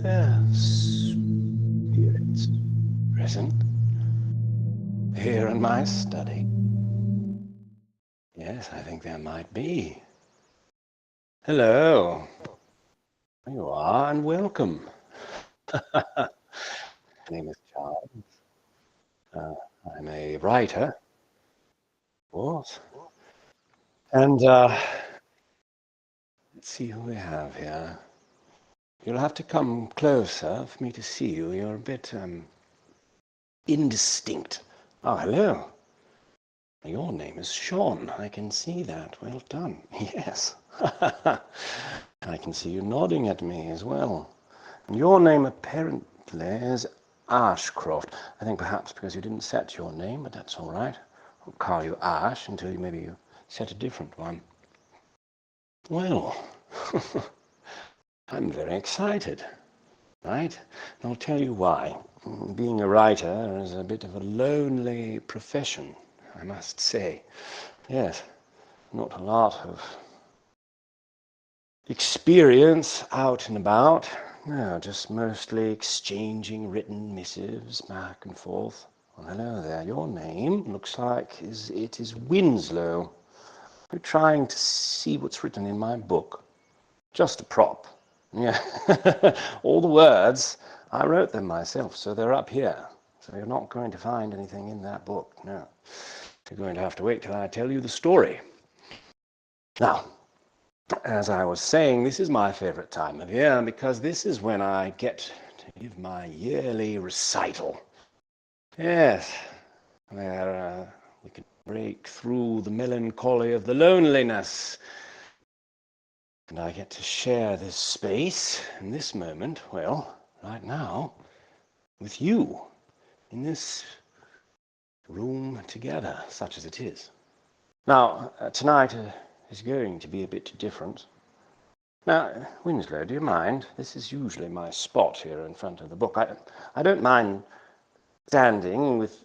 there spirits present here in my study? Yes, I think there might be. Hello. There you are, and welcome. My name is Charles. I'm a writer, of course. And let's see who we have here. You'll have to come closer for me to see you. You're a bit indistinct. Oh, hello. Your name is Sean. I can see that. Well done. Yes. I can see you nodding at me as well. And your name apparently is Ashcroft. I think perhaps because you didn't set your name, but that's all right. I'll call you Ash until maybe you set a different one. Well, I'm very excited, right? And I'll tell you why. Being a writer is a bit of a lonely profession, I must say. Yes, not a lot of experience out and about. No, just mostly exchanging written missives back and forth. Well, hello there. Your name looks like it is Winslow. You're trying to see what's written in my book. Just a prop. Yeah. All the words, I wrote them myself, so they're up here. So you're not going to find anything in that book, no. You're going to have to wait till I tell you the story. Now, as I was saying, this is my favorite time of year because this is when I get to give my yearly recital. Yes, where we can break through the melancholy of the loneliness. And I get to share this space in this moment, well, right now, with you in this room together, such as it is. Now, tonight is going to be a bit different. Now, Winslow, do you mind? This is usually my spot here in front of the book. I don't mind standing with...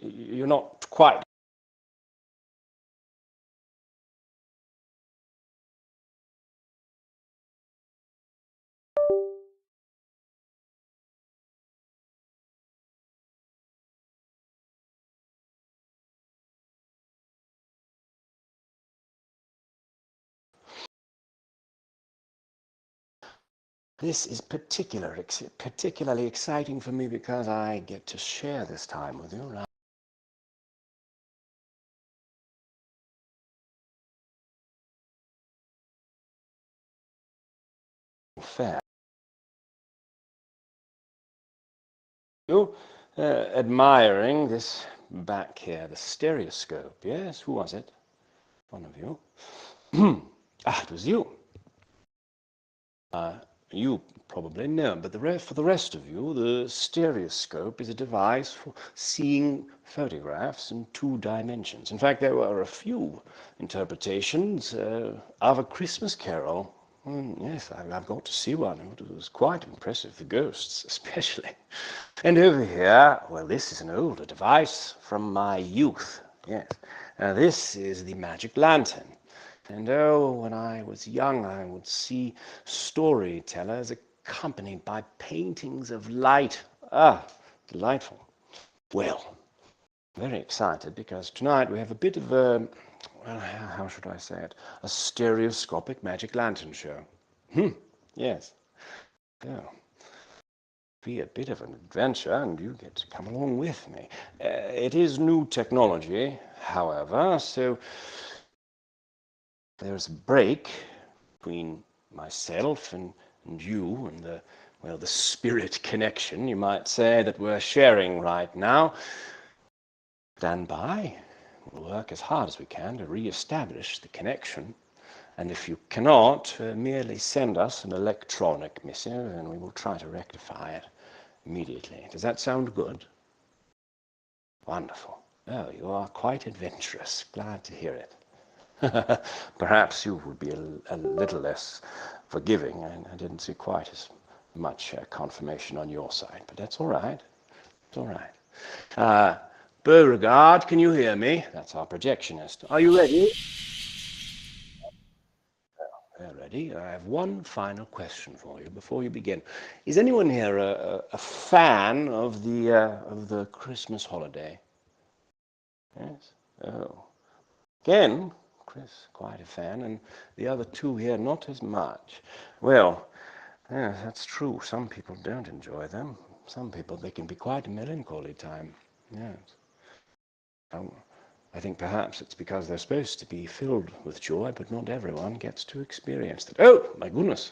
You're not quite... This is particularly exciting for me because I get to share this time with you, right? Fair. You admiring this back here, the stereoscope, yes? Who was it? One of you. It was you. You probably know, but for the rest of you, the stereoscope is a device for seeing photographs in 2 dimensions. In fact, there were a few interpretations of A Christmas Carol. Yes, I've got to see one. It was quite impressive, the ghosts especially. And over here, well, this is an older device from my youth. Yes, this is the magic lantern. And oh, when I was young, I would see storytellers accompanied by paintings of light. Ah, delightful. Well, very excited because tonight we have a bit of a, well, how should I say it, a stereoscopic magic lantern show. Yes. Yeah. Be a bit of an adventure, and you get to come along with me. It is new technology, however, so there's a break between myself and you and the spirit connection, you might say, that we're sharing right now. Stand by. We'll work as hard as we can to re-establish the connection. And if you cannot, merely send us an electronic missive and we will try to rectify it immediately. Does that sound good? Wonderful. Oh, you are quite adventurous. Glad to hear it. Perhaps you would be a little less forgiving. I didn't see quite as much confirmation on your side, but that's all right. It's all right. Beauregard, can you hear me? That's our projectionist. Are you ready? Oh, ready, I have one final question for you before you begin. Is anyone here a fan of the Christmas holiday? Yes? Oh. Again, Chris, quite a fan, and the other two here, not as much. Well, yes, that's true. Some people don't enjoy them. Some people, they can be quite a melancholy time. Yes. I think perhaps it's because they're supposed to be filled with joy, but not everyone gets to experience that. Oh, my goodness.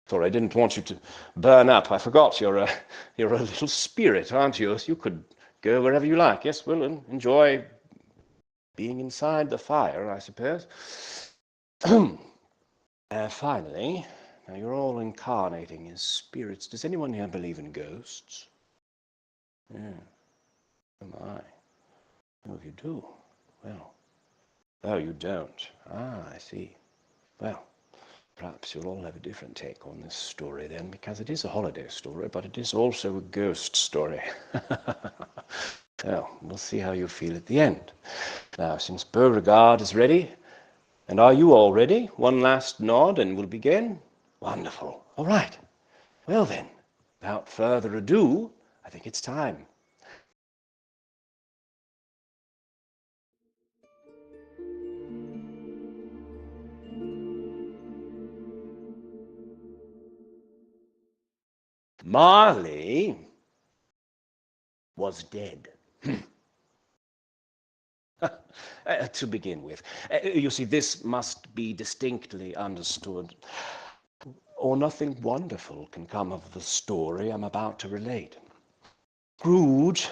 Sorry, I didn't want you to burn up. I forgot you're a little spirit, aren't you? You could go wherever you like. Yes, well, and enjoy being inside the fire, I suppose. Finally, now you're all incarnating as spirits. Does anyone here believe in ghosts? Yeah. Oh my. Oh, you do? Well. Oh, you don't? Ah, I see. Well, perhaps you'll all have a different take on this story then, because it is a holiday story, but it is also a ghost story. Well, we'll see how you feel at the end. Now, since Beauregard is ready, and are you all ready? One last nod and we'll begin? Wonderful. All right. Well then, without further ado, I think it's time. Marley was dead. To begin with. You see, this must be distinctly understood, or nothing wonderful can come of the story I'm about to relate. Scrooge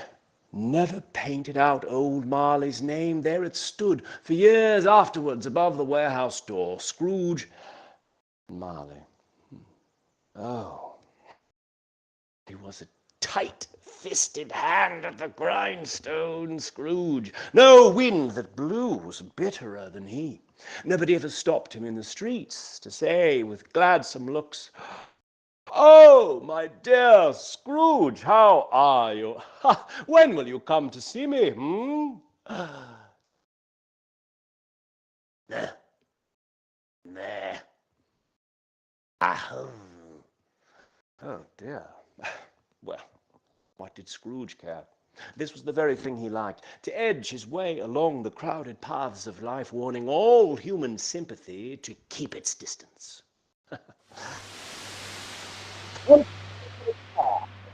never painted out old Marley's name. There it stood for years afterwards above the warehouse door. Scrooge and Marley. Oh, he was a tight-fisted hand at the grindstone, Scrooge. No wind that blew was bitterer than he. Nobody ever stopped him in the streets to say with gladsome looks, "Oh, my dear Scrooge, how are you? When will you come to see me? Nah, nah. Oh, dear. Well, what did Scrooge care? This was the very thing he liked, to edge his way along the crowded paths of life, warning all human sympathy to keep its distance.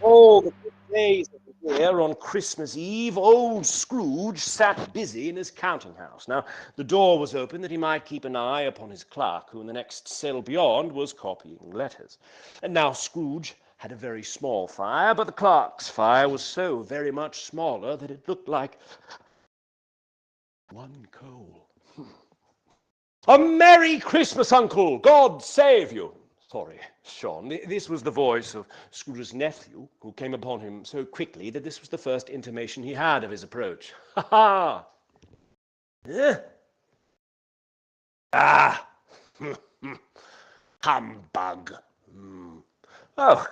All the good days of the year, on Christmas Eve, old Scrooge sat busy in his counting house. Now, the door was open that he might keep an eye upon his clerk, who in the next cell beyond was copying letters. And now Scrooge had a very small fire, but the clerk's fire was so very much smaller that it looked like one coal. A Merry Christmas, Uncle! God save you! Sorry, Sean. This was the voice of Scrooge's nephew, who came upon him so quickly that this was the first intimation he had of his approach. Ha ha! Ah! Humbug! Oh,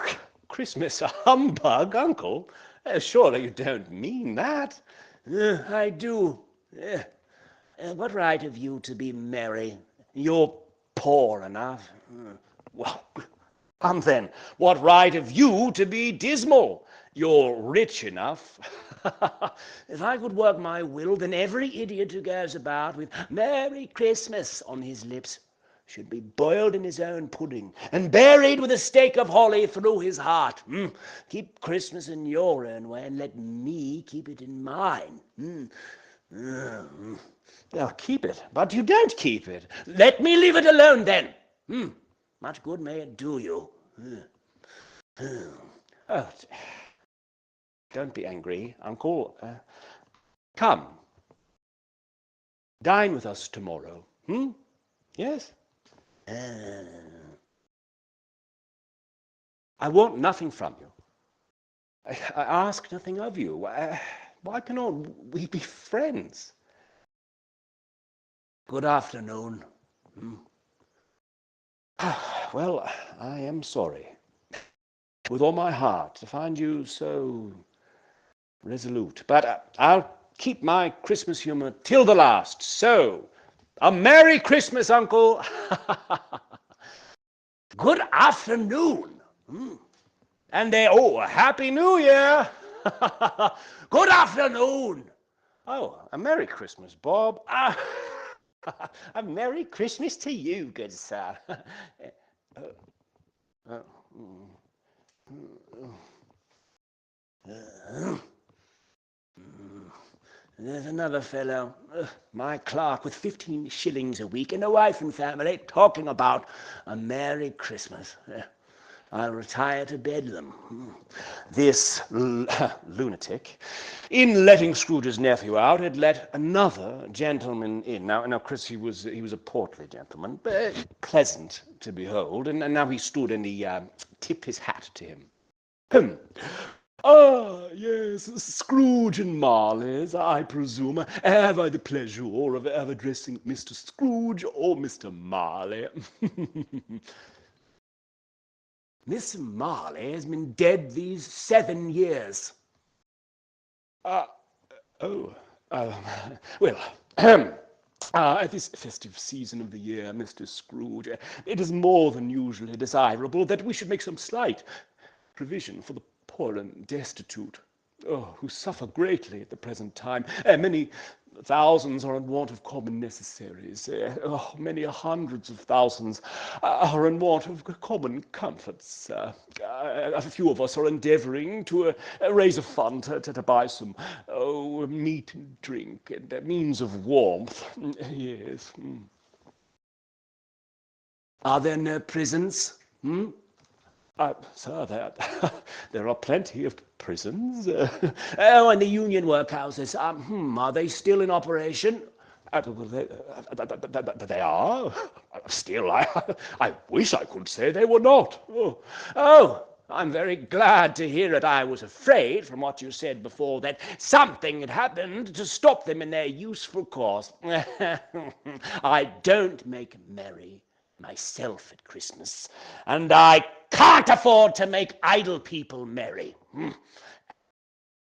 Christmas a humbug, Uncle? Surely you don't mean that. I do. What right have you to be merry? You're poor enough. Well, then, what right have you to be dismal? You're rich enough. If I could work my will, then every idiot who goes about with Merry Christmas on his lips should be boiled in his own pudding and buried with a stake of holly through his heart. Keep Christmas in your own way and let me keep it in mine. Now keep it, but you don't keep it. Let me leave it alone then. Much good may it do you. Oh, don't be angry, Uncle. Come. Dine with us tomorrow. Yes? I want nothing from you. I ask nothing of you. Why cannot we be friends? Good afternoon. Well, I am sorry, with all my heart, to find you so resolute. But I'll keep my Christmas humor till the last. So, a Merry Christmas, Uncle. Good afternoon. And they, a Happy New Year. Good afternoon. Oh, a Merry Christmas, Bob. A Merry Christmas to you, good sir. There's another fellow, my clerk, with 15 shillings a week and a wife and family, talking about a Merry Christmas. I'll retire to Bedlam. This lunatic, in letting Scrooge's nephew out, had let another gentleman in. Now, Chris, he was a portly gentleman, but pleasant to behold, and now he stood and he tipped his hat to him. Ah, yes, Scrooge and Marley's, I presume. Have I the pleasure of addressing Mr. Scrooge or Mr. Marley? Miss Marley has been dead these 7 years. Well, at this festive season of the year, Mr. Scrooge, it is more than usually desirable that we should make some slight provision for the poor and destitute, who suffer greatly at the present time. Many thousands are in want of common necessaries. Many hundreds of thousands are in want of common comforts. A few of us are endeavouring to raise a fund to buy some meat and drink and means of warmth. Yes. Are there no prisons? Sir, there are plenty of prisons. And the union workhouses, are they still in operation? They are. Still, I wish I could say they were not. Oh, I'm very glad to hear it. I was afraid, from what you said before, that something had happened to stop them in their useful course. I don't make merry myself at Christmas, and I can't afford to make idle people merry.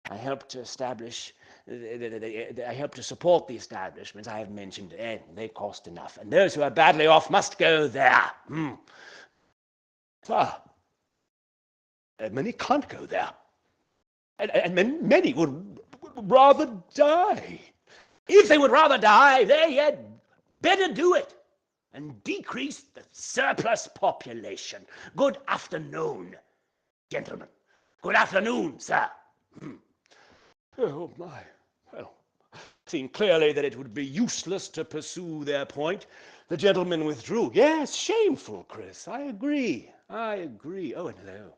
I help to establish, I help to support the establishments I have mentioned. They cost enough, and those who are badly off must go there. Many can't go there, and many would rather die. If they would rather die, they had better do it and decrease the surplus population. Good afternoon, gentlemen. Good afternoon, sir. Oh, my. Well, seeing clearly that it would be useless to pursue their point, the gentleman withdrew. Yes, shameful, Chris. I agree. Oh, and hello.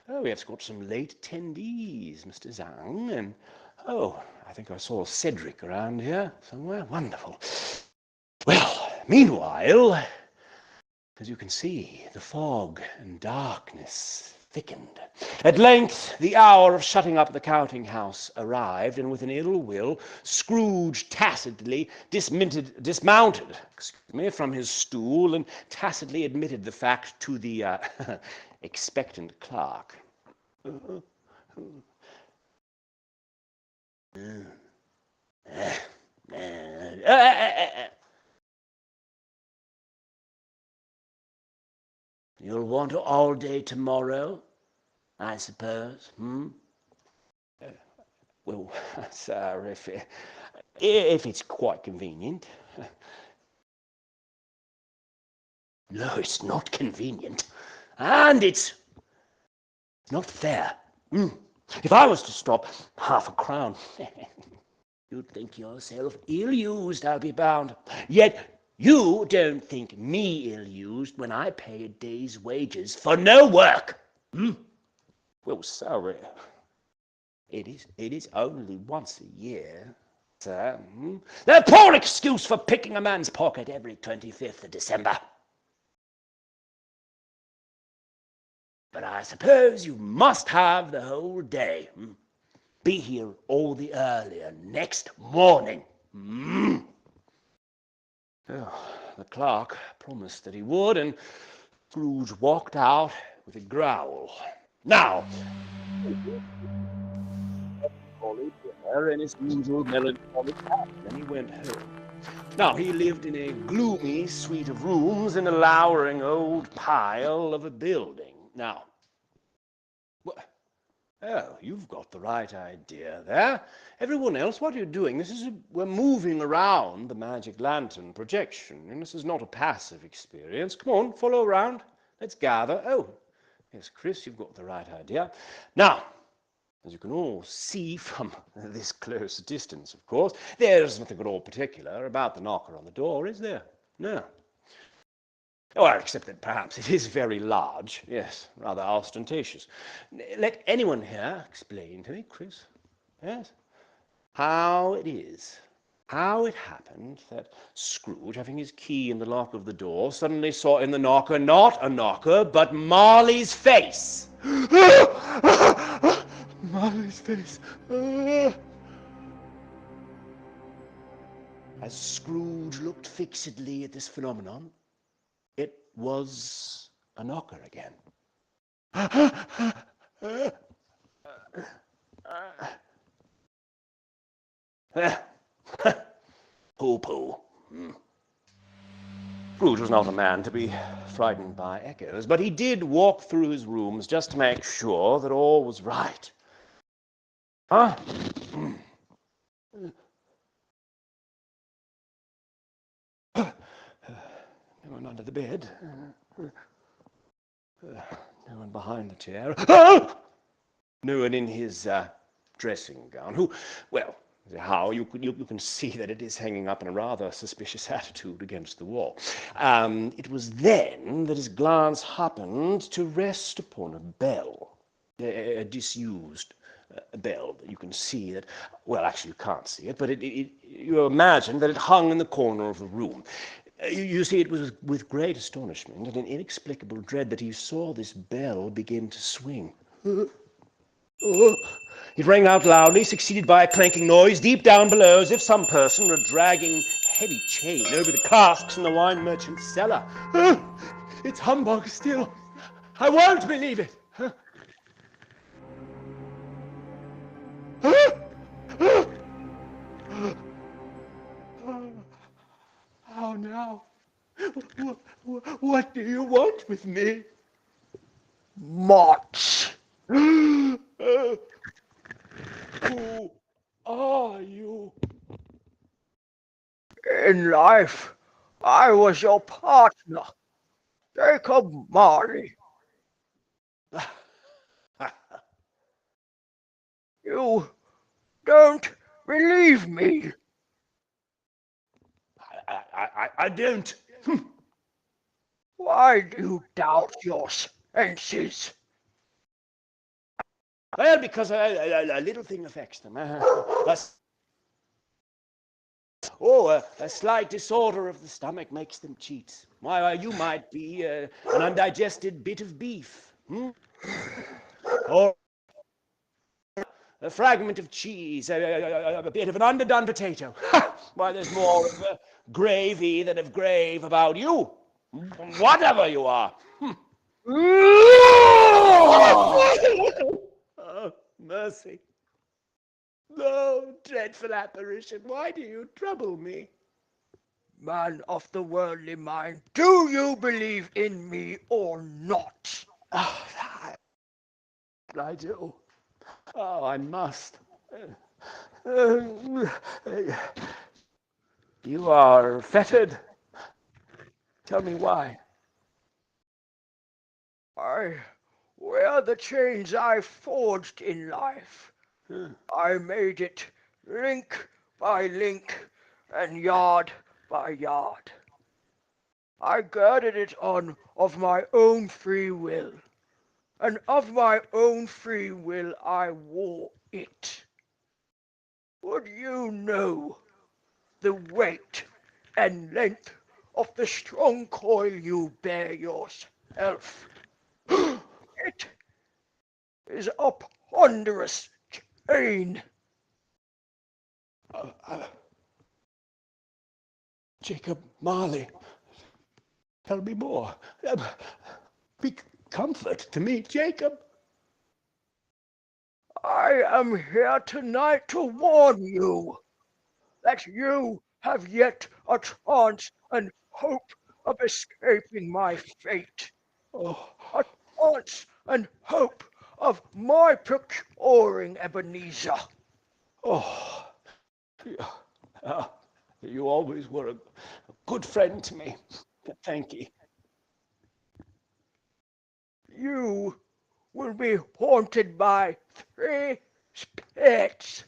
Oh, we have got some late attendees, Mr. Zhang, and I think I saw Cedric around here somewhere. Wonderful. Well, meanwhile, as you can see, the fog and darkness thickened. At length, the hour of shutting up the counting-house arrived, and with an ill will, Scrooge tacitly dismounted from his stool and tacitly admitted the fact to the expectant clerk. You'll want all day tomorrow, I suppose, Well, sir, if it's quite convenient. No, it's not convenient. And it's not fair. If I was to stop £0.50, you'd think yourself ill-used, I'll be bound. Yet you don't think me ill-used when I pay a day's wages for no work. Well, sorry. It is only once a year, sir. A poor excuse for picking a man's pocket every 25th of December. But I suppose you must have the whole day. Be here all the earlier next morning. The clerk promised that he would, and Scrooge walked out with a growl. Now, and his usual melancholy hat, then he went home. Now, he lived in a gloomy suite of rooms in a lowering old pile of a building. Now, oh, you've got the right idea there. Everyone else, what are you doing? We're moving around the magic lantern projection, and this is not a passive experience. Come on, follow around. Let's gather. Oh, yes, Chris, you've got the right idea. Now, as you can all see from this close distance, of course, there's nothing at all particular about the knocker on the door, is there? No. Well, except that perhaps it is very large. Yes, rather ostentatious. Let anyone here explain to me, Chris, yes, how it happened that Scrooge, having his key in the lock of the door, suddenly saw in the knocker not a knocker, but Marley's face. Marley's face. As Scrooge looked fixedly at this phenomenon, it was a knocker again. Pooh-pooh. Scrooge was not a man to be frightened by echoes, but he did walk through his rooms just to make sure that all was right. Huh? No one under the bed. No one behind the chair. No one in his dressing gown. Who, well, how you can see that it is hanging up in a rather suspicious attitude against the wall. It was then that his glance happened to rest upon a bell, a disused bell that you can see that, well, actually you can't see it, but you imagine that it hung in the corner of the room. You see, it was with great astonishment and an inexplicable dread that he saw this bell begin to swing. It rang out loudly, succeeded by a clanking noise deep down below, as if some person were dragging heavy chain over the casks in the wine merchant's cellar. It's humbug still. I won't believe it. How now? What do you want with me? Much. Who are you? In life, I was your partner, Jacob Marley. You don't believe me. I don't. Why do you doubt your senses? Well, because a little thing affects them. A slight disorder of the stomach makes them cheat. Why, you might be an undigested bit of beef. Or a fragment of cheese, a bit of an underdone potato. Why, there's more of gravy than of grave about you. Whatever you are. Oh, mercy. Oh, dreadful apparition, why do you trouble me? Man of the worldly mind, do you believe in me or not? Oh, I do. Oh, I must. You are fettered. Tell me why. I wear the chains I forged in life. I made it link by link and yard by yard. I girded it on of my own free will, and of my own free will I wore it. Would you know the weight and length of the strong coil you bear yourself? It is a ponderous chain. Jacob Marley, tell me more. Be comfort to me, Jacob. I am here tonight to warn you that you have yet a chance and hope of escaping my fate. Oh, A chance and hope of my procuring Ebenezer. oh, yeah. Ah, you always were a good friend to me. Thank you. You will be haunted by 3 spirits.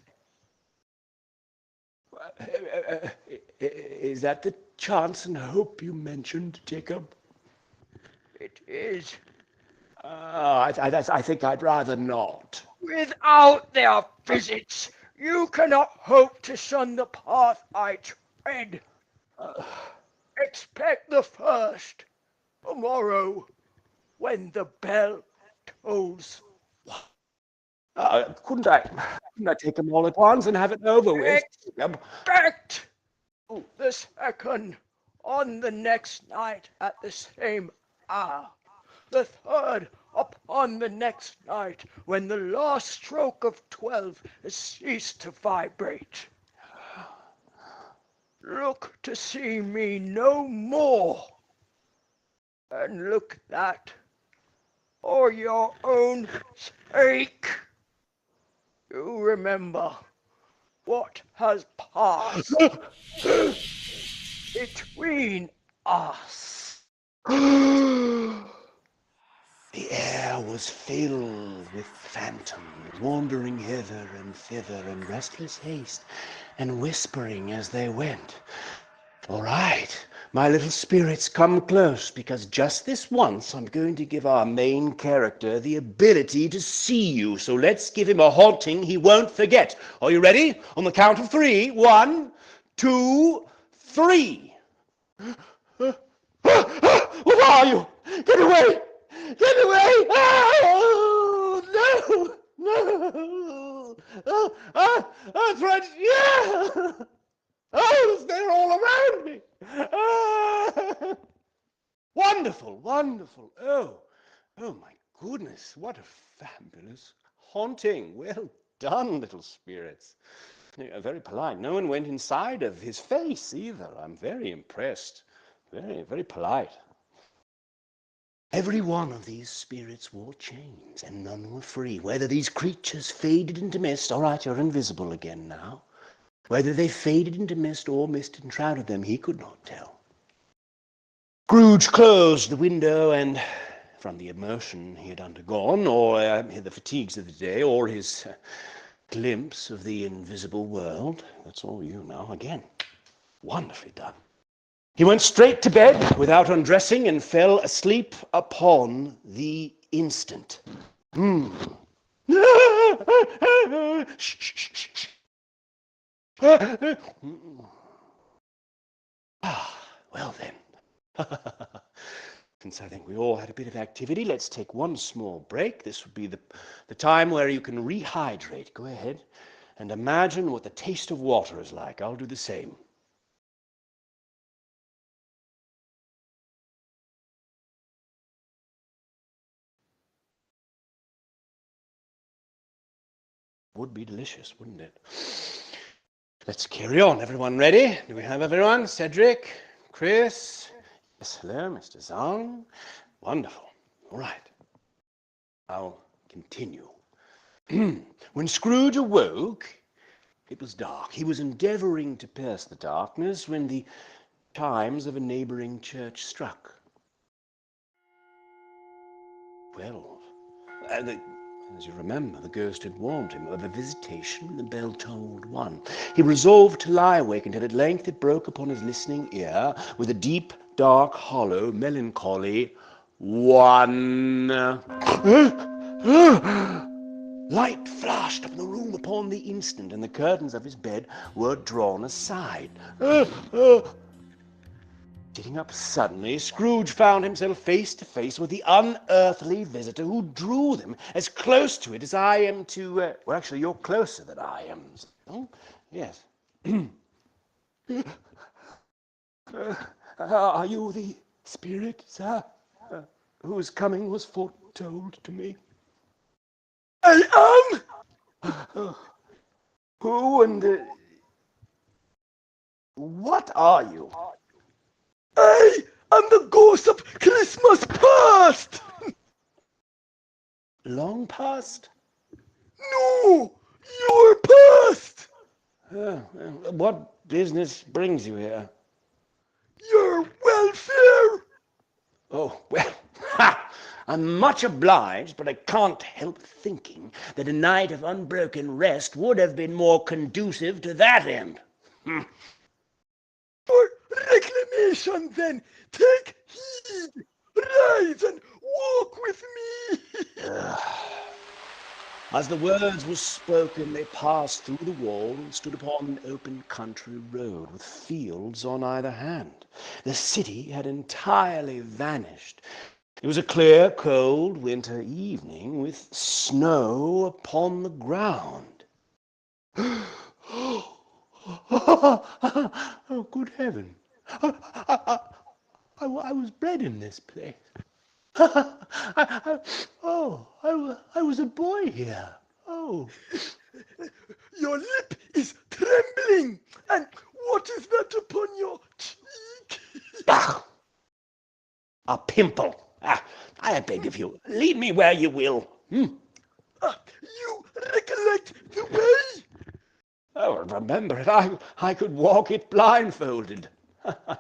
Is that the chance and hope you mentioned, Jacob? It is. I think I'd rather not. Without their visits, you cannot hope to shun the path I tread. Expect the first tomorrow when the bell tolls. Couldn't I take them all at once and have it over with, Jacob? Expect the second on the next night at the same hour. The third upon the next night when the last stroke of 12 has ceased to vibrate. Look to see me no more, and look that, for your own sake, you remember what has passed between us. The air was filled with phantoms, wandering hither and thither in restless haste, and whispering as they went. All right, my little spirits, come close, because just this once I'm going to give our main character the ability to see you. So let's give him a haunting he won't forget. Are you ready? On the count of 3. 1, 2, 3. Where are you? Get away! Get away! Oh, no! No! Fred, yeah! Oh, they're all around me! Ah! Wonderful, wonderful. Oh my goodness, what a fabulous haunting. Well done, little spirits. Very polite. No one went inside of his face either. I'm very impressed. Very, very polite. Every one of these spirits wore chains, and none were free. Whether these creatures faded into mist, all right, you're invisible again now. Whether they faded into mist or mist enshrouded them, he could not tell. Scrooge closed the window, and from the immersion he had undergone, or the fatigues of the day, or his glimpse of the invisible world, that's all you know. Again, wonderfully done. He went straight to bed without undressing and fell asleep upon the instant. Shh, shh, shh, shh. Well then. Since I think we all had a bit of activity, let's take one small break. This would be the time where you can rehydrate. Go ahead and imagine what the taste of water is like. I'll do the same. Would be delicious, wouldn't it? Let's carry on. Everyone ready? Do we have everyone? Cedric, Chris? Yes, hello, Mr. Zhang. Wonderful. All right. I'll continue. When Scrooge awoke, it was dark. He was endeavoring to pierce the darkness when the chimes of a neighboring church struck. 12. As you remember, the ghost had warned him of a visitation when the bell tolled 1. He resolved to lie awake until at length it broke upon his listening ear with a deep, dark, hollow, melancholy 1. Light flashed up in the room upon the instant, and the curtains of his bed were drawn aside. Sitting up suddenly, Scrooge found himself face to face with the unearthly visitor who drew them as close to it as I am to... well, actually, you're closer than I am. Oh, yes. Are you the spirit, sir, whose coming was foretold to me? I am! Who and What are you? I am the ghost of Christmas past! Long past? No, your past! What business brings you here? Your welfare! Oh, well, ha! I'm much obliged, but I can't help thinking that a night of unbroken rest would have been more conducive to that end. For reclamation, then, take heed! Rise and walk with me! As the words were spoken, they passed through the wall and stood upon an open country road with fields on either hand. The city had entirely vanished. It was a clear, cold winter evening with snow upon the ground. Oh, good heaven! I was bred in this place. I was a boy here. Oh. Your lip is trembling, and what is that upon your cheek? Ah, a pimple. I beg of you, lead me where you will. You recollect the way? Oh, remember it. I could walk it blindfolded.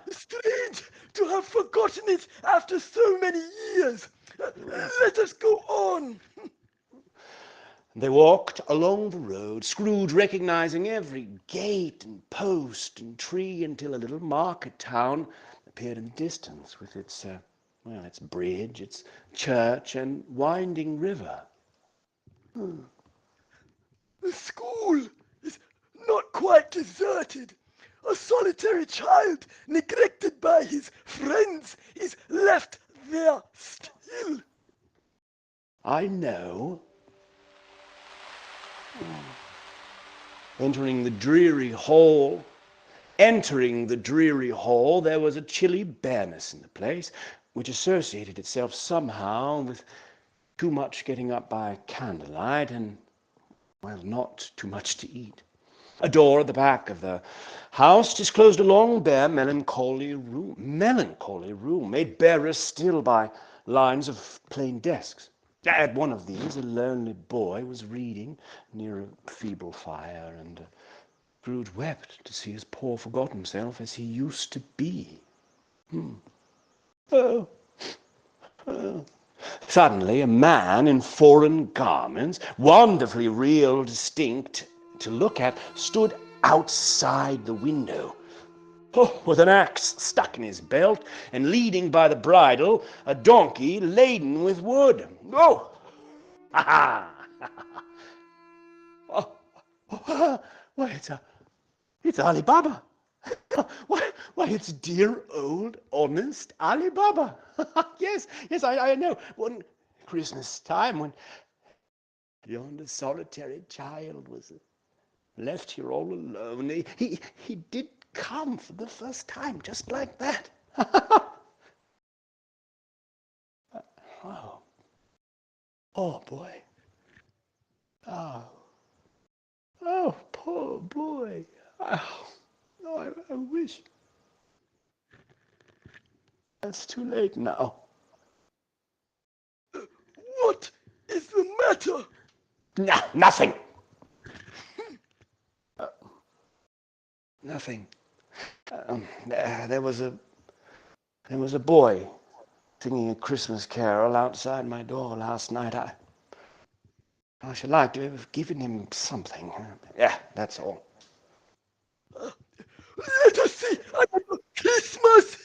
Strange to have forgotten it after so many years. Let us go on. They walked along the road, Scrooge recognizing every gate and post and tree, until a little market town appeared in the distance with its bridge, its church, and winding river. The school is not quite deserted. A solitary child, neglected by his friends, is left there still. I know. Entering the dreary hall, there was a chilly bareness in the place, which associated itself somehow with too much getting up by candlelight and, well, not too much to eat. A door at the back of the house disclosed a long, bare, melancholy room, made barer still by lines of plain desks. At one of these, a lonely boy was reading near a feeble fire, and Scrooge wept to see his poor forgotten self as he used to be. Oh, oh. Suddenly, a man in foreign garments, wonderfully real, distinct to look at, stood outside the window. Oh, with an axe stuck in his belt, and leading by the bridle a donkey laden with wood. Oh! Ha ha! Why, it's Ali Baba. Why, it's dear old honest Ali Baba. Yes, I know. One Christmas time, when yonder solitary child was left here all alone, he did come for the first time, just like that. Oh, poor boy. Oh, poor boy. I wish. It's too late now. What is the matter? Nothing. Nothing. There was a boy singing a Christmas carol outside my door last night. I should like to have given him something. Yeah, that's all. Let us see another Christmas.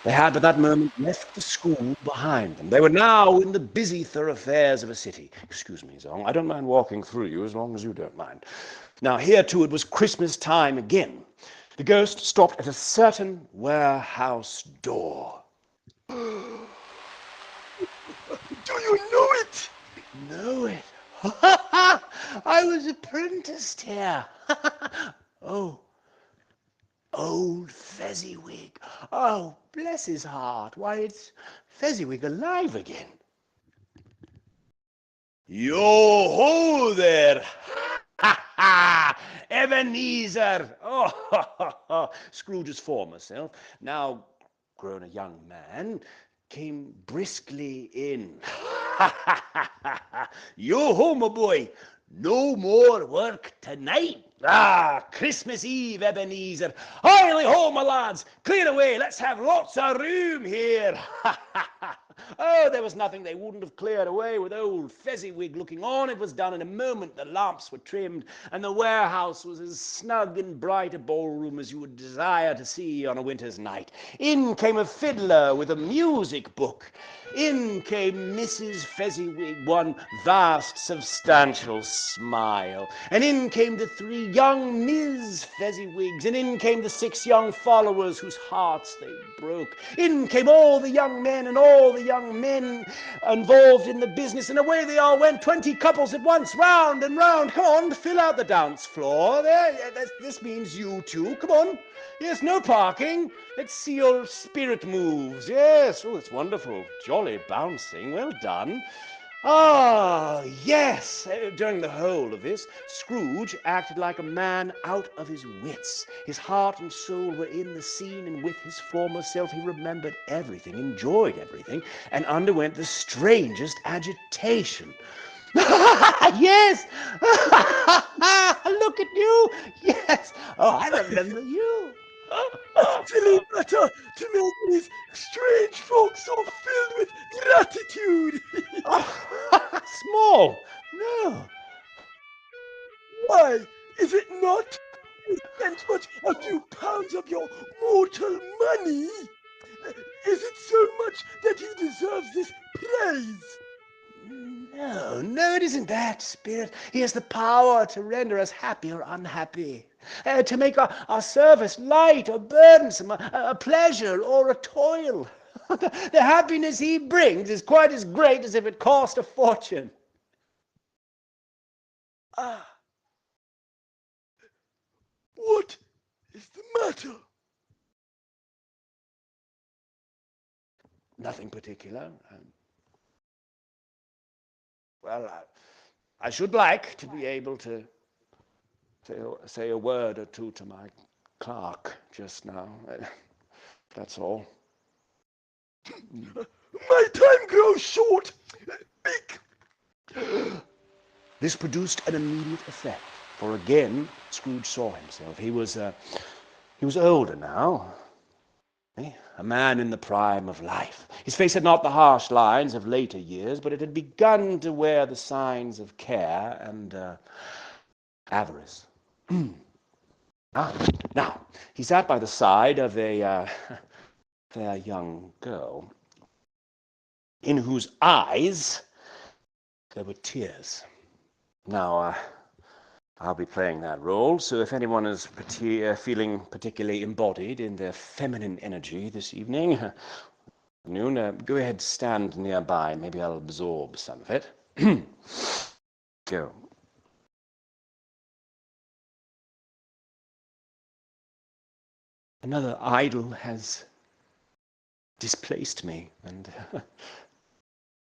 They had at that moment left the school behind them. They were now in the busy thoroughfares of a city. Excuse me, Zong. I don't mind walking through you as long as you don't mind. Now, here too it was Christmas time again. The ghost stopped at a certain warehouse door. Do you know it? Know it? I was apprenticed here. Oh, old Fezziwig. Oh, bless his heart. Why, it's Fezziwig alive again. Yo-ho there! Ha ha! Ebenezer! Oh, Scrooge's former self, now grown a young man, came briskly in. Yo-ho, my boy! No more work tonight. Ah, Christmas Eve, Ebenezer. Hiley ho, my lads. Clear away. Let's have lots of room here. Oh, there was nothing they wouldn't have cleared away with old Fezziwig looking on. It was done in a moment. The lamps were trimmed, and the warehouse was as snug and bright a ballroom as you would desire to see on a winter's night. In came a fiddler with a music book. In came Mrs. Fezziwig, one vast, substantial smile. And in came the 3 young Miss Fezziwigs, and in came the 6 young followers whose hearts they broke. In came all the young men and all the young men involved in the business, and away they all went, 20 couples at once, round and round. Come on, fill out the dance floor. This means you two. Come on. Yes, no parking. Let's see your spirit moves. Yes, oh, it's wonderful. Jolly bouncing. Well done. Ah, yes. During the whole of this, Scrooge acted like a man out of his wits. His heart and soul were in the scene, and with his former self he remembered everything, enjoyed everything, and underwent the strangest agitation. Yes! Look at you! Yes! Oh, I remember you. A silly matter to make these strange folks so filled with gratitude. Oh, small! No. Why, is it not? You spent but a few pounds of your mortal money. Is it so much that he deserves this praise? No, it isn't that, Spirit. He has the power to render us happy or unhappy, to make our service light or burdensome, a pleasure or a toil. The happiness he brings is quite as great as if it cost a fortune. Ah, what is the matter? Nothing particular. Well, I should like to be able to say a word or two to my clerk just now. That's all. My time grows short. Speak. This produced an immediate effect, for again Scrooge saw himself. He was older now, a man in the prime of life. His face had not the harsh lines of later years, but it had begun to wear the signs of care and avarice. Now, he sat by the side of a fair young girl, in whose eyes there were tears. Now, I'll be playing that role, so if anyone is feeling particularly embodied in their feminine energy this evening, go ahead, stand nearby. Maybe I'll absorb some of it. Go. Another idol has displaced me, and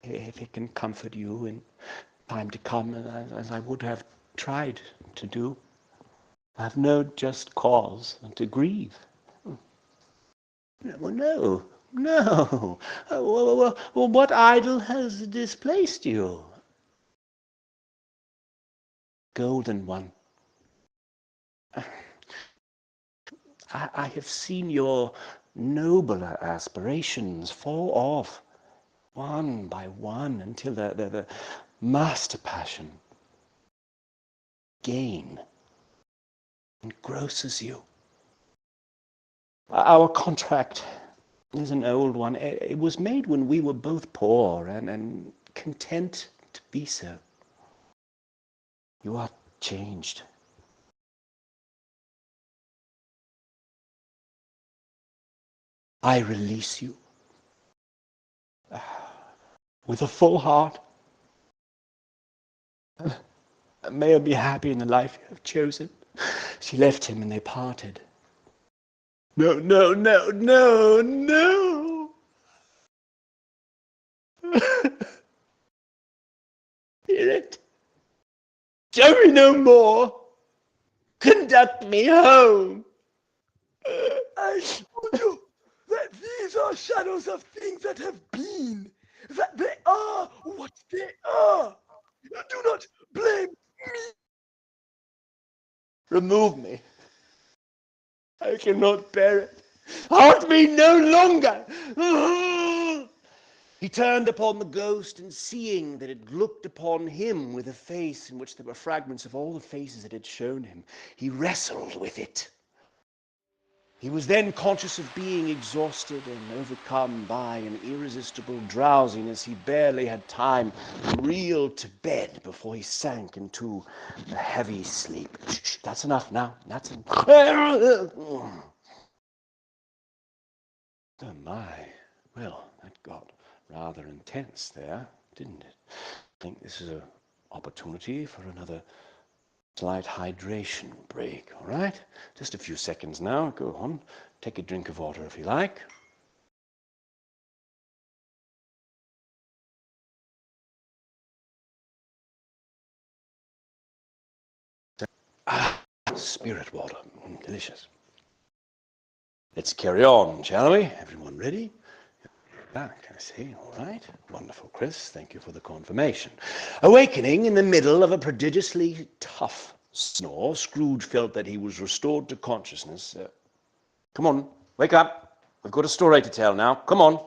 if it can comfort you in time to come, as I would have tried to do, I have no just cause to grieve. Well, no. Well, what idol has displaced you? Golden one. I have seen your nobler aspirations fall off one by one until the master passion, gain, engrosses you. Our contract is an old one. It was made when we were both poor and content to be so. You are changed. I release you with a full heart. May you be happy in the life you have chosen. She left him and they parted. No. Hear it? Tell me no more. Conduct me home. I told you that these are shadows of things that have been, that they are what they are. Do not blame me. Remove me. I cannot bear it. Haunt me no longer. He turned upon the ghost, and seeing that it looked upon him with a face in which there were fragments of all the faces it had shown him, he wrestled with it. He was then conscious of being exhausted and overcome by an irresistible drowsiness. He barely had time to reel to bed before he sank into a heavy sleep. Shh, that's enough now. That's enough. Oh my. Well, that got rather intense there, didn't it? I think this is an opportunity for another slight hydration break, all right? Just a few seconds now. Go on. Take a drink of water if you like. Ah, spirit water. Delicious. Let's carry on, shall we? Everyone ready? Back, I see. All right. Wonderful, Chris. Thank you for the confirmation. Awakening in the middle of a prodigiously tough snore, Scrooge felt that he was restored to consciousness. Come on, wake up. We've got a story to tell now. Come on.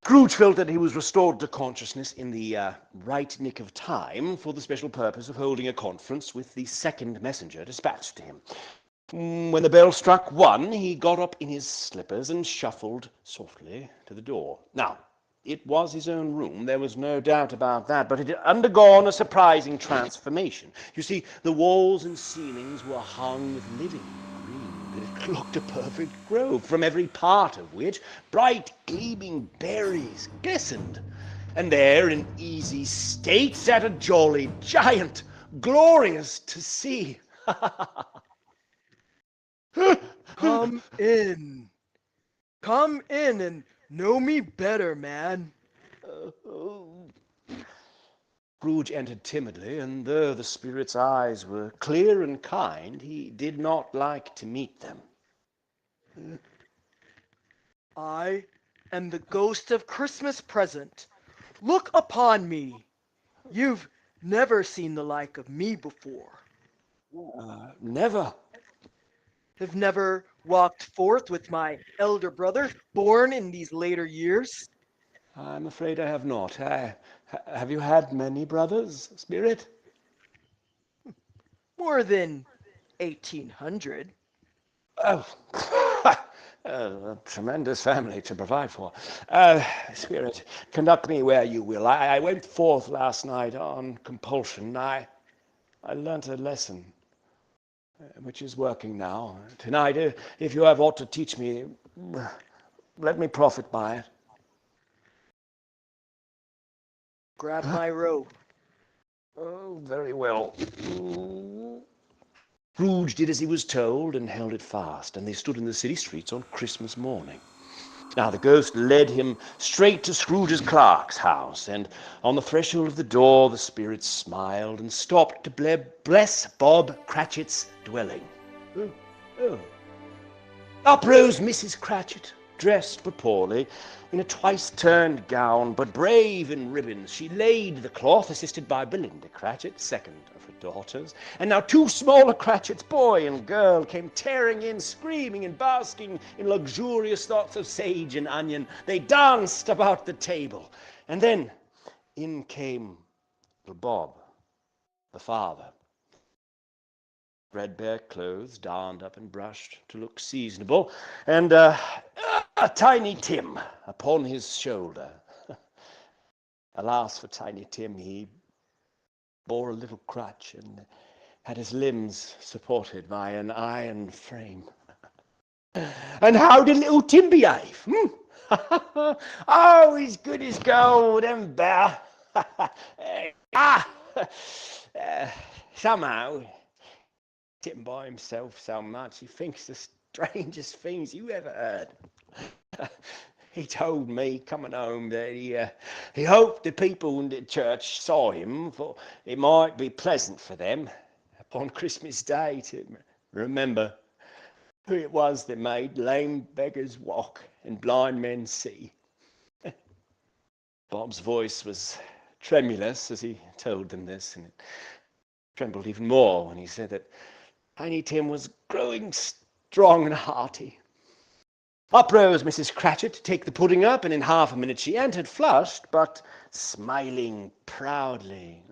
Scrooge felt that he was restored to consciousness in the right nick of time for the special purpose of holding a conference with the second messenger dispatched to him. When the bell struck 1, he got up in his slippers and shuffled softly to the door. Now, it was his own room, there was no doubt about that, but it had undergone a surprising transformation. You see, the walls and ceilings were hung with living green. It looked a perfect grove, from every part of which bright gleaming berries glistened. And there, in easy state, sat a jolly giant, glorious to see. Come in. Come in and know me better, man. Scrooge entered timidly, and though the spirit's eyes were clear and kind, he did not like to meet them. I am the ghost of Christmas present. Look upon me. You've never seen the like of me before. Never. Have never walked forth with my elder brother, born in these later years. I'm afraid I have not. Have you had many brothers, Spirit? More than 1800. Oh, a tremendous family to provide for. Spirit, conduct me where you will. I went forth last night on compulsion. I learnt a lesson, which is working now. Tonight, if you have aught to teach me, let me profit by it. Grab my robe. Oh, very well. Scrooge did as he was told and held it fast, and they stood in the city streets on Christmas morning. Now the ghost led him straight to Scrooge's clerk's house, and on the threshold of the door the spirit smiled and stopped to bless Bob Cratchit's dwelling. Oh. Up rose Mrs. Cratchit, dressed but poorly, in a twice-turned gown, but brave in ribbons. She laid the cloth, assisted by Belinda Cratchit, second of her daughters, and now 2 smaller Cratchits, boy and girl, came tearing in, screaming and basking in luxurious thoughts of sage and onion. They danced about the table, and then in came little Bob, the father. Threadbare clothes, darned up and brushed to look seasonable, and a Tiny Tim upon his shoulder. Alas for Tiny Tim, he bore a little crutch and had his limbs supported by an iron frame. And how did little Tim behave? Oh, he's good as gold and bare. Somehow, sitting by himself so much, he thinks the strangest things you ever heard. He told me coming home that he hoped the people in the church saw him, for it might be pleasant for them. on Christmas Day, Tim. Remember who it was that made lame beggars walk and blind men see? Bob's voice was tremulous as he told them this, and it trembled even more when he said that Tiny Tim was growing strong and hearty. Up rose Mrs. Cratchit to take the pudding up, and in half a minute she entered, flushed, but smiling proudly.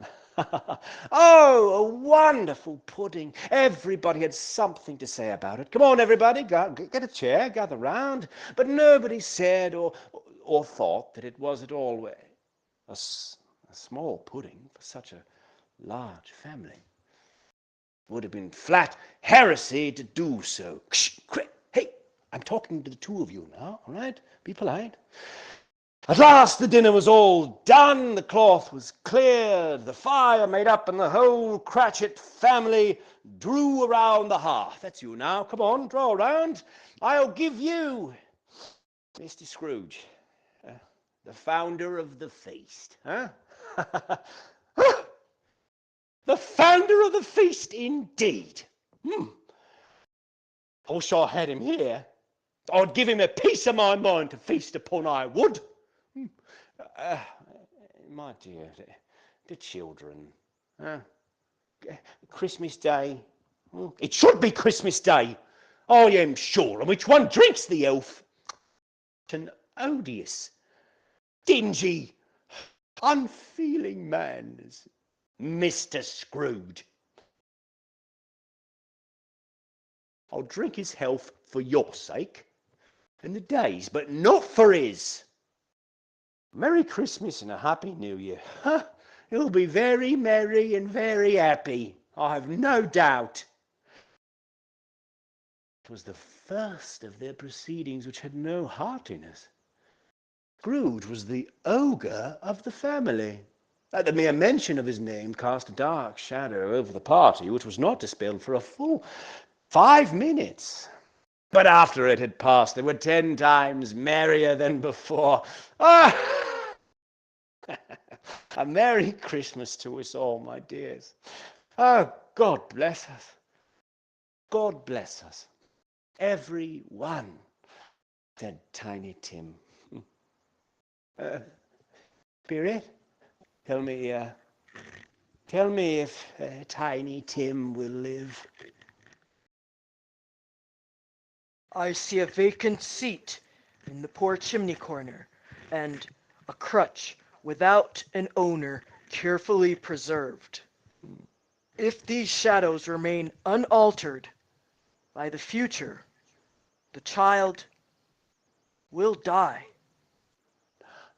Oh, a wonderful pudding. Everybody had something to say about it. Come on, everybody, get a chair, gather round. But nobody said or thought that it was at all a small pudding for such a large family. It would have been flat heresy to do so. Hey, I'm talking to the two of you now, all right? Be polite. At last the dinner was all done, the cloth was cleared, the fire made up, and the whole Cratchit family drew around the hearth. That's you now. Come on, draw around. I'll give you Mr. Scrooge, the founder of the feast. Huh? The founder of the feast, indeed. I wish I had him here. I'd give him a piece of my mind to feast upon, I would. My dear, the children. Christmas Day. It should be Christmas Day. I am sure. And which one drinks the elf? An odious, dingy, unfeeling man is Mr. Scrooge. I'll drink his health for your sake and the day's, but not for his. Merry Christmas and a Happy New Year. You'll be very merry and very happy, I have no doubt. It was the first of their proceedings which had no heartiness. Scrooge was the ogre of the family. The mere mention of his name cast a dark shadow over the party, which was not dispelled for a full 5 minutes. But after it had passed, they were 10 times merrier than before. A Merry Christmas to us all, my dears. Oh, God bless us. God bless us. Every one, said Tiny Tim. Spirit, tell me if Tiny Tim will live. I see a vacant seat in the poor chimney corner, and a crutch without an owner carefully preserved. If these shadows remain unaltered by the future, the child will die.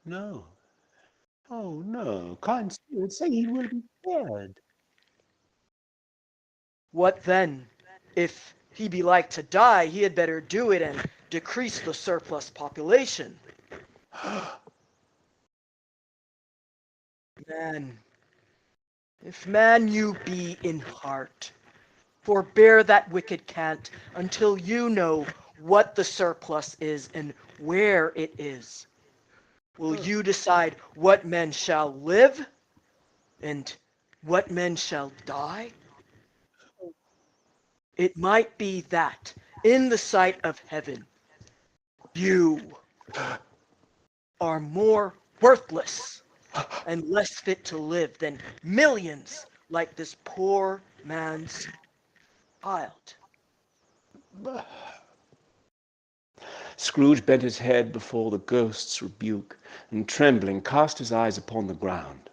No. Oh, no. Kind Spirit, say he will be dead. What then? If he be like to die, he had better do it and decrease the surplus population. Man, if man you be in heart, forbear that wicked cant until you know what the surplus is and where it is. Will you decide what men shall live and what men shall die? It might be that, in the sight of heaven, you are more worthless and less fit to live than millions like this poor man's child. Scrooge bent his head before the ghost's rebuke, and trembling cast his eyes upon the ground.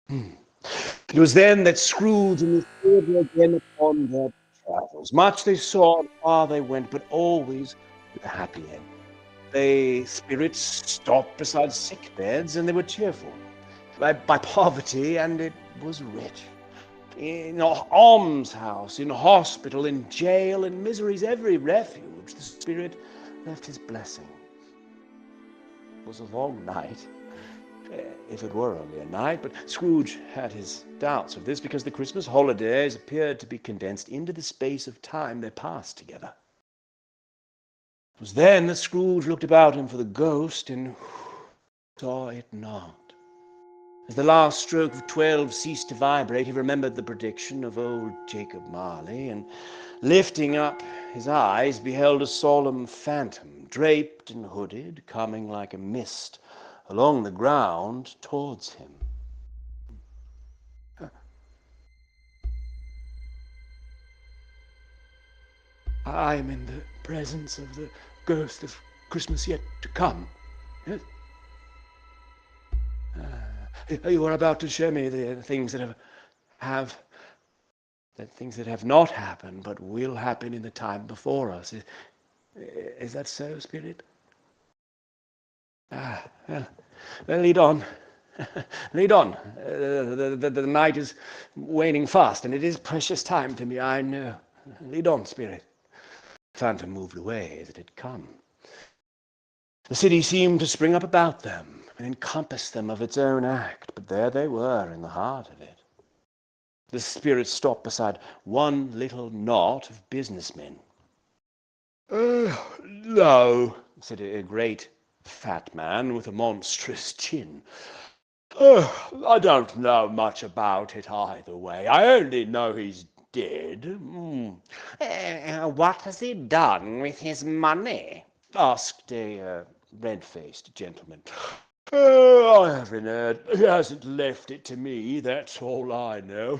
It was then that Scrooge and his children again upon their travels. Much they saw and far they went, but always with a happy end. The spirits stopped beside sick beds, and they were cheerful. By poverty, and it was rich. In almshouse, in hospital, in jail, in misery's every refuge, the Spirit left his blessing. It was a long night, if it were only a night, but Scrooge had his doubts of this because the Christmas holidays appeared to be condensed into the space of time they passed together. It was then that Scrooge looked about him for the ghost and saw it not. As the last stroke of 12 ceased to vibrate, he remembered the prediction of old Jacob Marley, and lifting up his eyes, beheld a solemn phantom, draped and hooded, coming like a mist along the ground towards him. I am in the presence of the ghost of Christmas yet to come. Yes? You are about to show me the things that have not happened, but will happen in the time before us. Is that so, Spirit? Well, lead on. Lead on. The night is waning fast, and it is precious time to me, I know. Lead on, Spirit. The phantom moved away as it had come. The city seemed to spring up about them and encompass them of its own act, but there they were in the heart of it. The spirit stopped beside one little knot of businessmen. No, said a great fat man with a monstrous chin. I don't know much about it either way. I only know he's dead. What has he done with his money? Asked a red-faced gentleman. I haven't heard. He hasn't left it to me, that's all I know.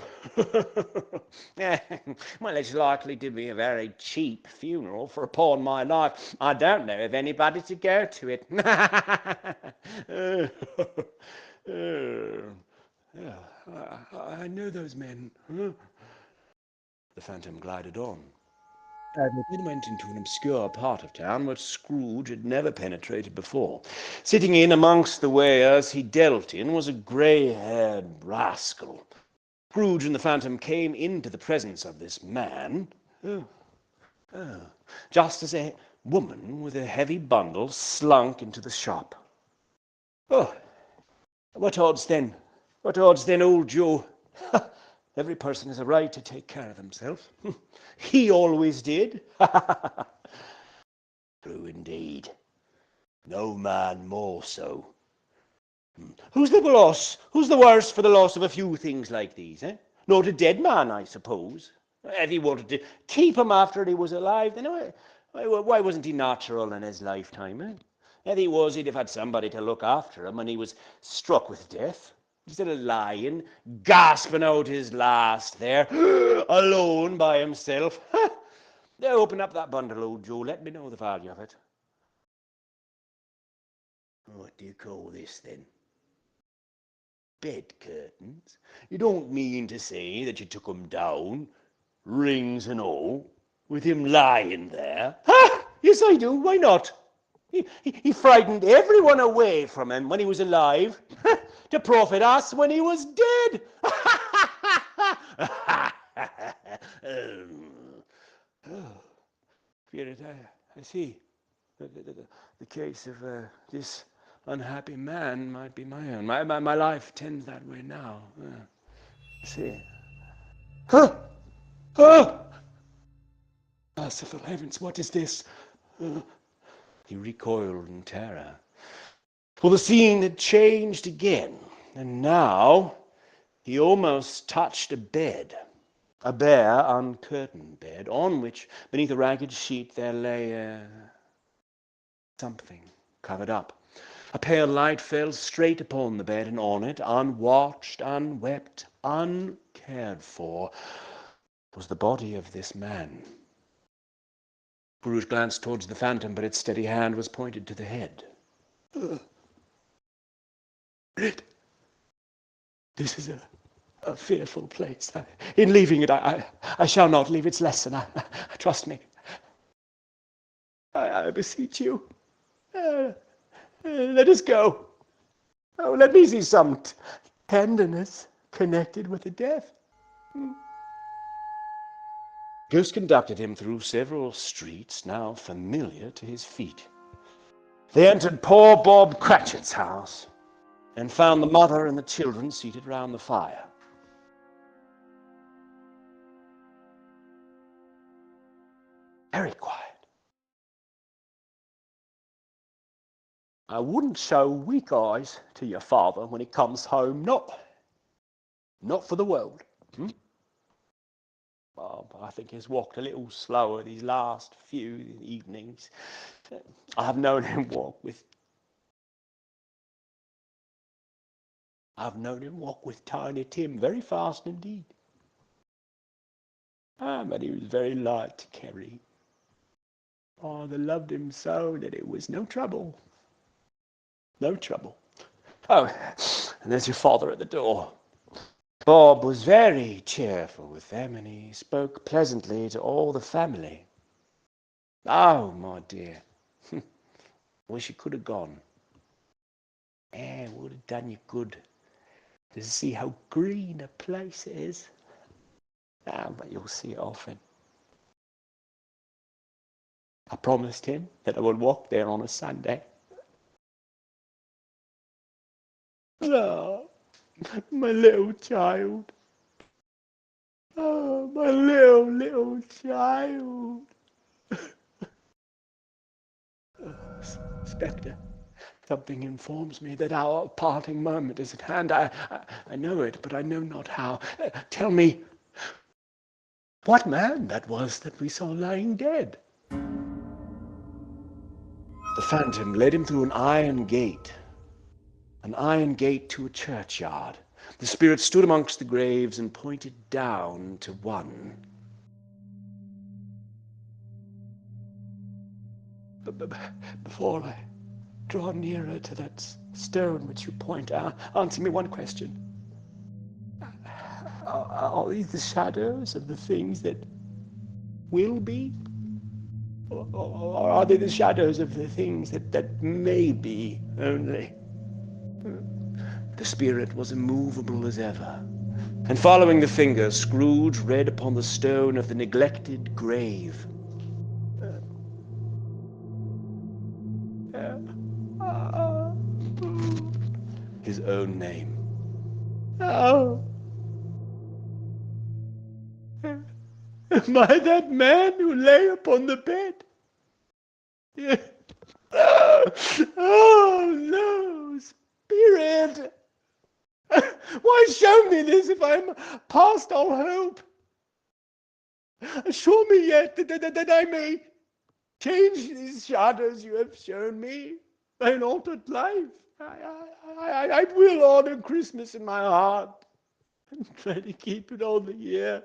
Well, it's likely to be a very cheap funeral, for upon my life, I don't know of anybody to go to it. I know those men. The phantom glided on. It went into an obscure part of town where Scrooge had never penetrated before. Sitting in amongst the weighers he dealt in was a grey-haired rascal. Scrooge and the phantom came into the presence of this man, just as a woman with a heavy bundle slunk into the shop. Oh, what odds then? What odds then, old Joe? Every person has a right to take care of himself. He always did. True indeed. No man more so. Who's the loss? Who's the worse for the loss of a few things like these, eh? Not a dead man, I suppose. If he wanted to keep him after he was alive, then why wasn't he natural in his lifetime, eh? If he was, he'd have had somebody to look after him when he was struck with death. Instead of lying, gasping out his last there, alone by himself. Now open up that bundle, old Joe. Let me know the value of it. What do you call this, then? Bed curtains? You don't mean to say that you took 'em down, rings and all, with him lying there? Ha! Yes, I do. Why not? He frightened everyone away from him when he was alive, to profit us when he was dead. Spirit, I see. The case of this unhappy man might be my own. My life tends that way now. See. Huh! Huh! Merciful heavens, what is this? He recoiled in terror. For the scene had changed again, and now he almost touched a bed, a bare, uncurtained bed, on which, beneath a ragged sheet, there lay something covered up. A pale light fell straight upon the bed, and on it, unwatched, unwept, uncared for, was the body of this man. Scrooge glanced towards the phantom, but its steady hand was pointed to the head. This is a fearful place. In leaving it, I shall not leave its lesson. Trust me. I beseech you. Let us go. Oh, let me see some tenderness connected with the death. Ghost conducted him through several streets now familiar to his feet. They entered poor Bob Cratchit's house and found the mother and the children seated round the fire. Very quiet. I wouldn't show weak eyes to your father when he comes home, not for the world. Bob, I think, has walked a little slower these last few evenings. I've known him walk with Tiny Tim very fast indeed. But he was very light to carry. Father loved him so that it was no trouble. No trouble. Oh, and there's your father at the door. Bob was very cheerful with them, and he spoke pleasantly to all the family. Oh, my dear, wish you could have gone. It would have done you good to see how green a place it is. But you'll see it often. I promised him that I would walk there on a Sunday. Oh, my little child. Oh, my little child. Spectre, something informs me that our parting moment is at hand. I know it, but I know not how. Tell me, what man that was that we saw lying dead? The phantom led him through an iron gate to a churchyard. The spirit stood amongst the graves and pointed down to one. Before I draw nearer to that stone which you point out, answer me one question. Are these the shadows of the things that will be? Or are they the shadows of the things that may be only? The spirit was immovable as ever, and following the finger, Scrooge read upon the stone of the neglected grave. His own name. Oh, am I that man who lay upon the bed? Oh, no, spirit! Why show me this if I'm past all hope? Show me yet that I may change these shadows you have shown me by an altered life. I will honor Christmas in my heart and try to keep it all the year.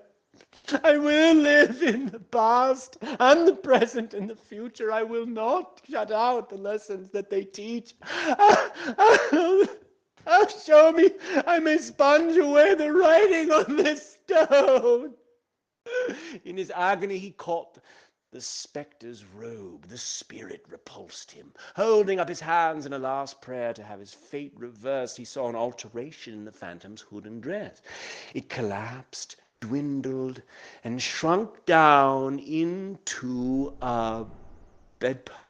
I will live in the past and the present and the future. I will not shut out the lessons that they teach. Show me I may sponge away the writing on this stone. In his agony, he caught the spectre's robe. The spirit repulsed him. Holding up his hands in a last prayer to have his fate reversed, he saw an alteration in the phantom's hood and dress. It collapsed, dwindled, and shrunk down into a bedpost.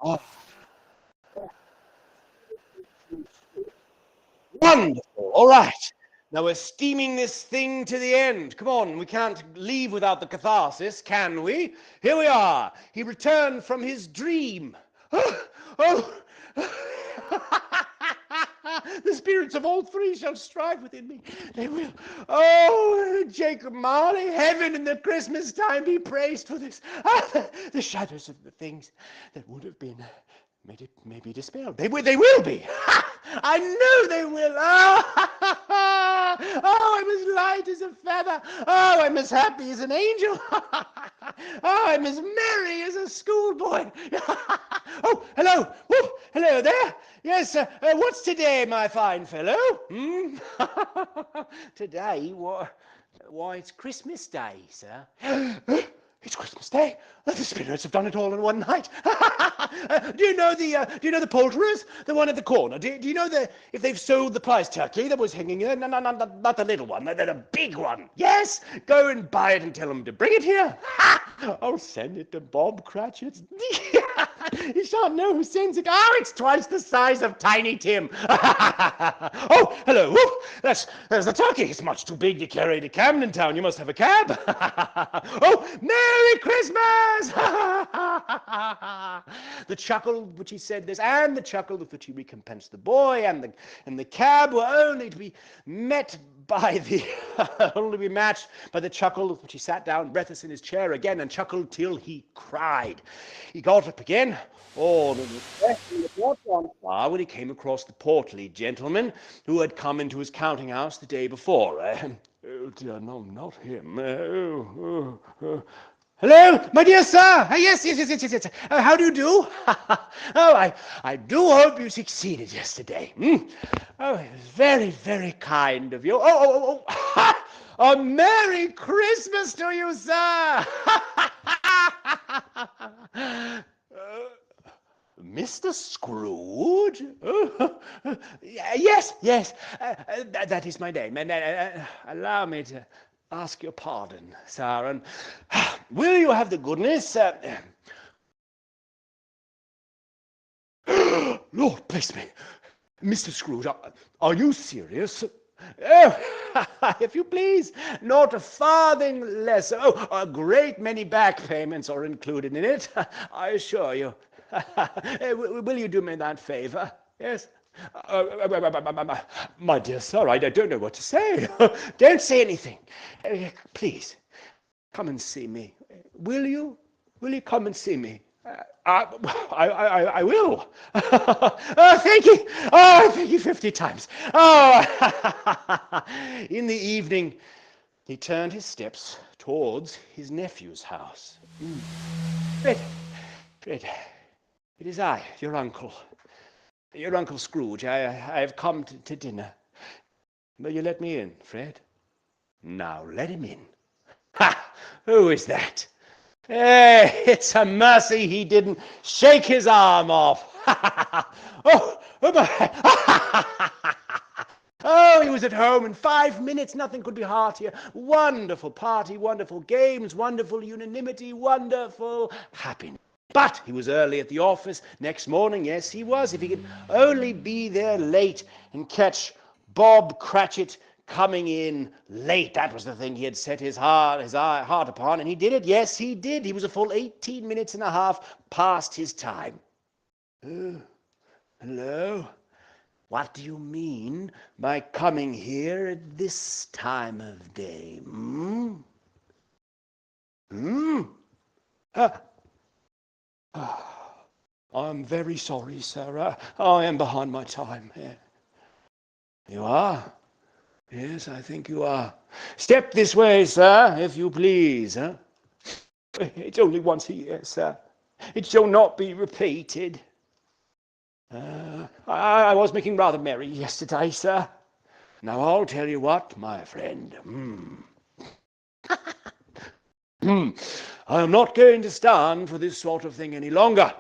Oh, wonderful. All right. Now we're steaming this thing to the end. Come on, we can't leave without the catharsis, can we? Here we are. He returned from his dream. Oh, the spirits of all three shall strive within me. They will. Oh, Jacob Marley, heaven in the Christmas time be praised for this. The shadows of the things that would have been made it may be dispelled. They will be. I know they will. Oh, I'm as light as a feather. Oh, I'm as happy as an angel. Oh, I'm as merry as a schoolboy. Oh, hello. Whoop, hello there. Yes, what's today, my fine fellow? Today, why, it's Christmas Day, sir. It's Christmas Day. The spirits have done it all in one night. Do you know the poulterers, the one at the corner? Do you know if they've sold the prize turkey that was hanging there? No, not the little one, the big one. Yes, go and buy it and tell them to bring it here. I'll send it to Bob Cratchit's. He shan't know who sends it. Oh, it's twice the size of Tiny Tim. Oh, hello. Whoop. There's the turkey. It's much too big to carry to Camden Town. You must have a cab. Oh, Merry Christmas! The chuckle which he said this, and the chuckle with which he recompensed the boy, and the cab were only to be met by the only be matched by the chuckle with which he sat down breathless in his chair again and chuckled till he cried. He got up again, all in the far when he came across the portly gentleman who had come into his counting house the day before. Oh dear, no, not him. Hello, my dear sir. Yes. How do you do? Oh, I do hope you succeeded yesterday. Oh, it was very, very kind of you. Oh. A Merry Christmas to you, sir. Mr. Scrooge? Yes. That is my name. And allow me to ask your pardon, sir. And will you have the goodness? Lord bless me, Mr. Scrooge, are you serious? Oh, if you please, not a farthing less. Oh, a great many back payments are included in it, I assure you. Will you do me that favor? Yes. My dear sir, I don't know what to say. Don't say anything. Please, come and see me. Will you? Will you come and see me? I will. Oh, thank you. Oh, thank you 50 times. Oh, in the evening, he turned his steps towards his nephew's house. Fred, it is I, your uncle Scrooge. I have come to dinner. Will you let me in, Fred? Now let him in. Ha! Who is that? It's a mercy he didn't shake his arm off. Oh my. Oh, he was at home in 5 minutes. Nothing could be heartier. Wonderful party, wonderful games, wonderful unanimity, wonderful happiness. But he was early at the office next morning. Yes, he was. If he could only be there late and catch Bob Cratchit coming in late. That was the thing he had set his heart upon, and he did it. Yes, he did. He was a full 18 minutes and a half past his time. Hello? What do you mean by coming here at this time of day? I'm very sorry, sir. I am behind my time. You are? Yes, I think you are. Step this way, sir, if you please. It's only once a year, sir. It shall not be repeated. I was making rather merry yesterday, sir. Now I'll tell you what, my friend. I am not going to stand for this sort of thing any longer.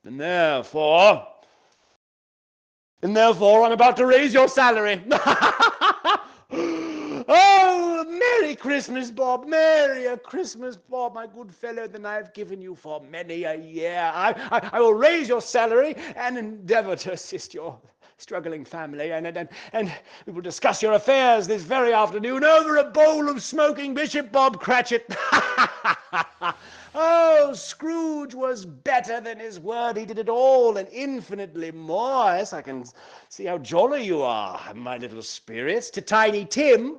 And therefore I'm about to raise your salary. Oh, Merry Christmas, Bob. Merry Christmas, Bob, my good fellow, than I have given you for many a year. I will raise your salary and endeavor to assist your struggling family, and we will discuss your affairs this very afternoon over a bowl of smoking Bishop Bob Cratchit. Oh, Scrooge was better than his word. He did it all and infinitely more. Yes, I can see how jolly you are, my little spirits. To Tiny Tim,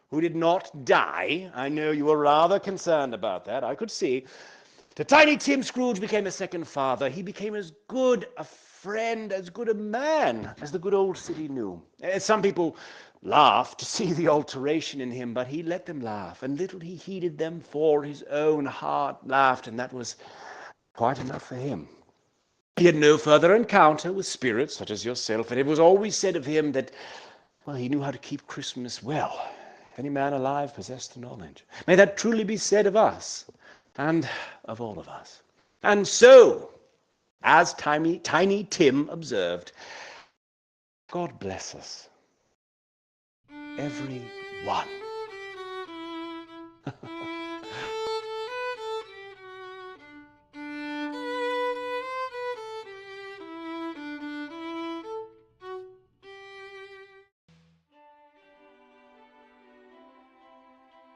who did not die. I know you were rather concerned about that. I could see. To Tiny Tim, Scrooge became a second father. He became as good a friend, as good a man as the good old city knew. Some people laughed to see the alteration in him, but he let them laugh, and little he heeded them, for his own heart laughed, and that was quite enough for him. He had no further encounter with spirits such as yourself, and it was always said of him that, well, he knew how to keep Christmas well. If any man alive possessed the knowledge. May that truly be said of us, and of all of us. And so, as Tiny Tim observed, God bless us, every one.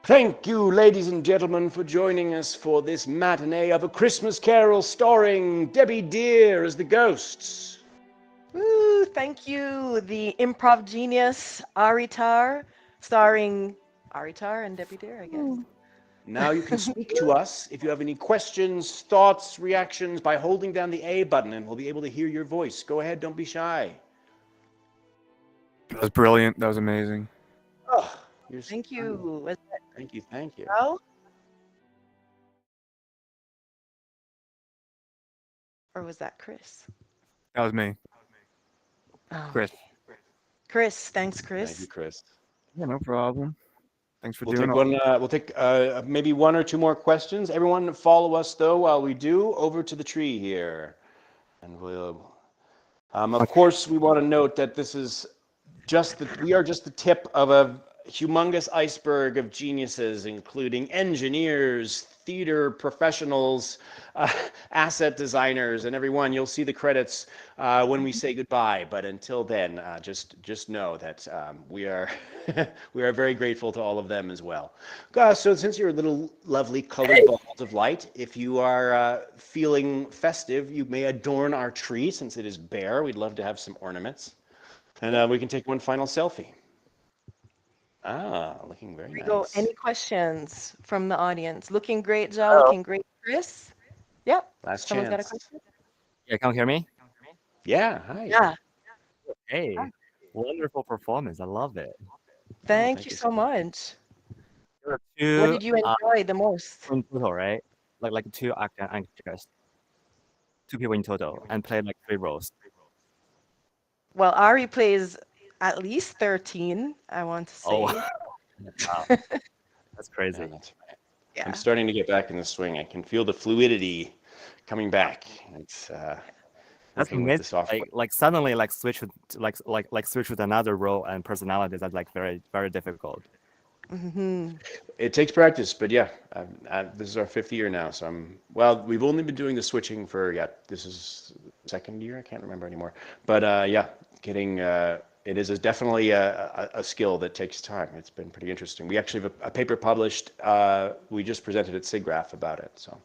Thank you, ladies and gentlemen, for joining us for this matinee of A Christmas Carol starring Debbie Deere as the ghosts. Woo, thank you, the improv genius Tarr, starring Tarr and Debbie Deere, I guess. Now you can speak to us if you have any questions, thoughts, reactions by holding down the A button, and we'll be able to hear your voice. Go ahead, don't be shy. That was brilliant. That was amazing. Oh, Thank you. Was that Thank you. Al? Or was that Chris? That was me. Oh, Chris. okay. Chris, thanks, Chris. Thank you, Chris. Yeah, no problem. Thanks for We'll doing take it. we'll take maybe one or two more questions. Everyone follow us, though, while we do, over to the tree here. And we'll... of course, we want to note that this is we are just the tip of a humongous iceberg of geniuses, including engineers, theater professionals, asset designers, and everyone. You'll see the credits when we say goodbye. But until then, just know that we are we are very grateful to all of them as well. So since you're little lovely colored balls of light, if you are feeling festive, you may adorn our tree since it is bare. We'd love to have some ornaments. And we can take one final selfie. Looking very nice. Go. Any questions from the audience? Looking great, Joe. Looking great, Chris. Yep. Last Someone's got a chance. question? Yeah, can you hear me? Yeah, hi. Yeah. Hey, wonderful performance. I love it. Thank you so much. There were What two did you enjoy the most? in total, right? Like two actors, two people in total, and played like 3 roles. Well, Ari plays at least 13, I want to say. Oh, wow. That's crazy. Yeah, that's right. Yeah. I'm starting to get back in the swing. I can feel the fluidity coming back. It's That's working with the amazing. software. Like suddenly switch with another role and personality. That's like very, very difficult. Mm-hmm. It takes practice, but yeah, this is our 5th year now. So we've only been doing the switching for, this is 2nd year. I can't remember anymore. But getting, it is definitely a skill that takes time. It's been pretty interesting. We actually have a paper published. We just presented at SIGGRAPH about it. So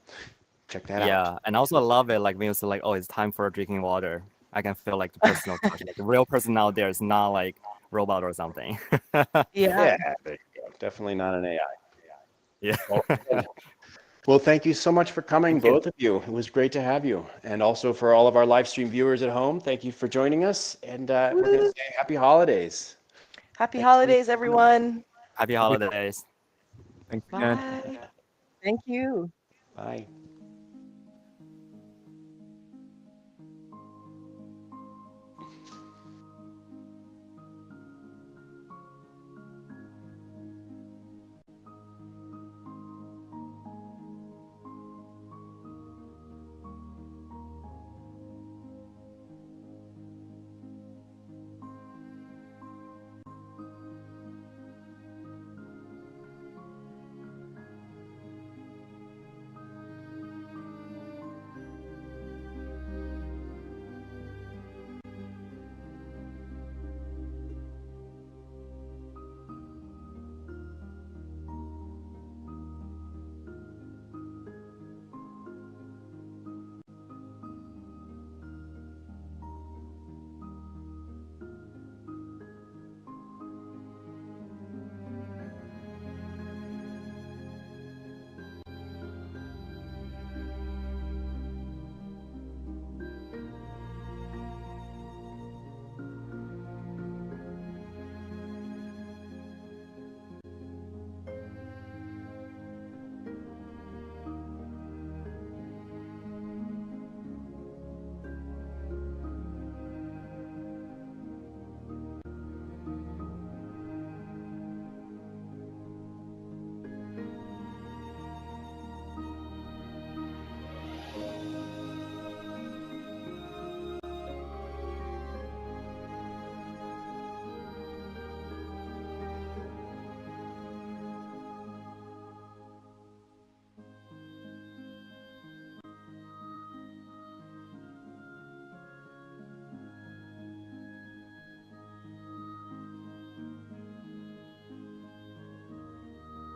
check that out. Yeah, and also I love it. Like when you say like, oh, it's time for drinking water. I can feel like the personal touch. Like the real person out there is not like robot or something. Yeah. There you go. Definitely not an AI. Yeah. Well, thank you so much for coming, both of you. It was great to have you. And also for all of our live stream viewers at home, thank you for joining us. And we're going to say happy holidays. Happy holidays, everyone. Happy holidays. Thanks again. Bye. Thank you. Bye.